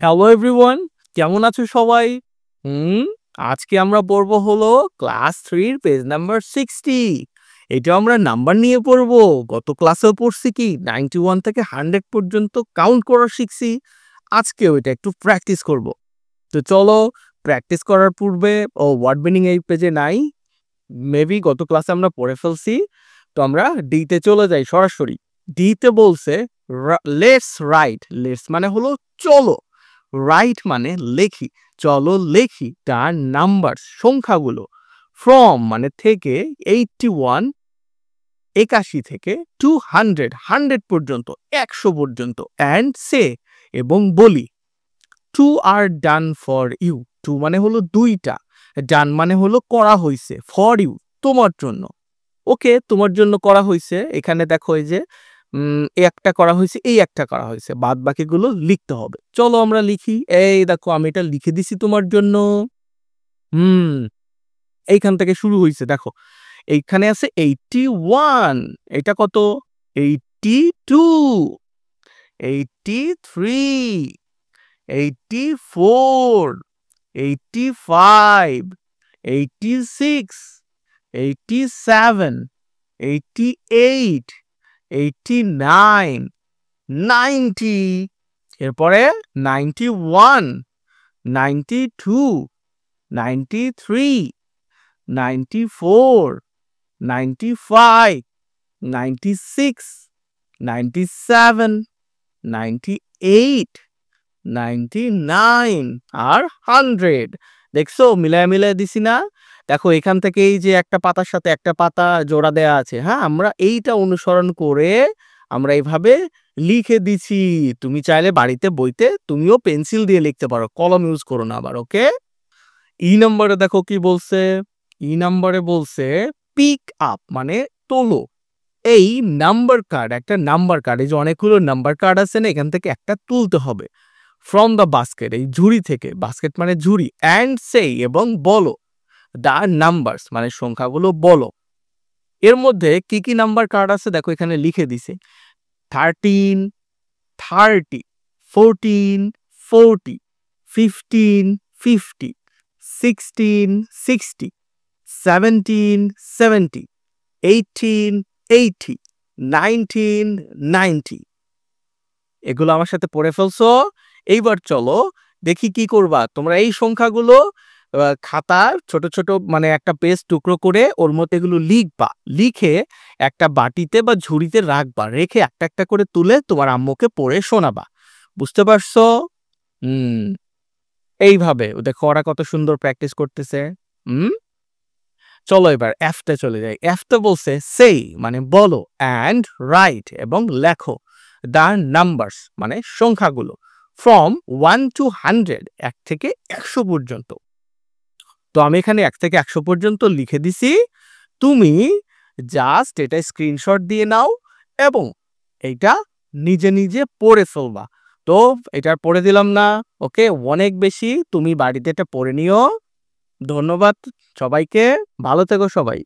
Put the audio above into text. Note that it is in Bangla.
হ্যালো এভরিওয়ান, কেমন আছো সবাই? হুম আজকে আমরা পড়বো হলো ক্লাস 3 পেজ নাম্বার 60। এটা আমরা নাম্বার নিয়ে পড়বো। গত ক্লাসেও পড়ছি কি 91 থেকে 100 পর্যন্ত কাউন্ট করা শিখছি। আজকেও এটা একটু প্র্যাকটিস করব। তো চলো, প্র্যাকটিস করার পূর্বে ওয়ার্ড মিনিং এই পেজে নাই, মেবি গত ক্লাসে আমরা পড়ে ফেলছি। তো আমরা ডিতে চলে যাই সরাসরি। ডিতে বলছে লেটস রাইট। লেটস মানে হলো চলো, রাইট মানে লেখি, চলো লেখি তার নাম্বার সংখ্যাগুলো। ফ্রম মানে থেকে, 81 81 থেকে টু 100 পর্যন্ত, 100 পর্যন্ত। অ্যান্ড সে এবং বলি, two are done for you. Two মানে হলো দুইটা, ডান মানে হলো করা হয়েছে, ফর ইউ তোমার জন্য। ওকে, তোমার জন্য করা হয়েছে। এখানে দেখো এই যে এই একটা করা হয়েছে, এই একটা করা হয়েছে, বাদ বাকিগুলো লিখতে হবে। চলো আমরা লিখি। এই দেখো আমি এটা লিখে দিছি তোমার জন্য। হুম এইখান থেকে শুরু হয়েছে, দেখো এইখানে আছে 81, এটা কত 82, 83, 84, 85, 86, 87, 88, 89, 90, এরপরে 91, 92, 93, 94, 95, 96, 97, 98, 99 আর 100। দেখছো মিলায় মিলায় দিছি না? দেখো এখান থেকে এই যে একটা পাতার সাথে একটা পাতা জোড়া দেয়া আছে, হ্যাঁ, আমরা এইটা অনুসরণ করে আমরা এইভাবে লিখে দিছি। তুমি চাইলে বাড়িতে বইতে তুমিও পেন্সিল দিয়ে লিখতে পারো, কলম ইউজ করো না আবার। ওকে, ই নম্বরে দেখো কি বলছে। ই নম্বরে বলছে পিক আপ মানে তোলো। এই নাম্বার কার্ড, একটা নাম্বার কার্ড, এই যে অনেকগুলো নাম্বার কার্ড আছে না, এখান থেকে একটা তুলতে হবে। ফ্রম দ্য বাস্কেট, এই ঝুড়ি থেকে, বাস্কেট মানে ঝুড়ি। অ্যান্ড সেই এবং বলো, দ্য নাম্বারস মানে সংখ্যাগুলো বলো। এর মধ্যে কি কি নাম্বার কার্ড আছে দেখো এখানে লিখে দিছে। 13, 30, 14, 40, 15, 50, 16, 60, 17, 70, 18, 80, 19, 90। এগুলো আমার সাথে পড়ে ফেলছো। এইবার চলো দেখি কি করবা তোমরা। এই সংখ্যাগুলো খাতা ছোট ছোট মানে একটা পেজ টুকরো করে ওর মধ্যে এগুলো লিখবা, লিখে একটা বাটিতে বা ঝুড়িতে রাখবা, রেখে একটা একটা করে তুলে তোমার আম্মুকে পড়ে শোনাবা। বুঝতে পারছো? হুম এইভাবে দেখো ওরা কত সুন্দর প্র্যাকটিস করতেছে। হুম চলো এবার এফতে চলে যাই। এফতে বলছে সেই মানে বলো, অ্যান্ড রাইট এবং লেখো, দ্য নাম্বারস মানে সংখ্যাগুলো, ফ্রম 1 to 100 এক থেকে 100 পর্যন্ত। তো আমি এখানে 1 থেকে 100 পর্যন্ত লিখে দিছি। তুমি জাস্ট এটা স্ক্রিনশট দিয়ে নাও এবং এইটা নিজে নিজে পড়ে ফেলবা। তো এটা পড়ে দিলাম না, ওকে, অনেক বেশি, তুমি বাড়িতে এটা পড়ে নিও। ধন্যবাদ সবাইকে, ভালো থেকো সবাই।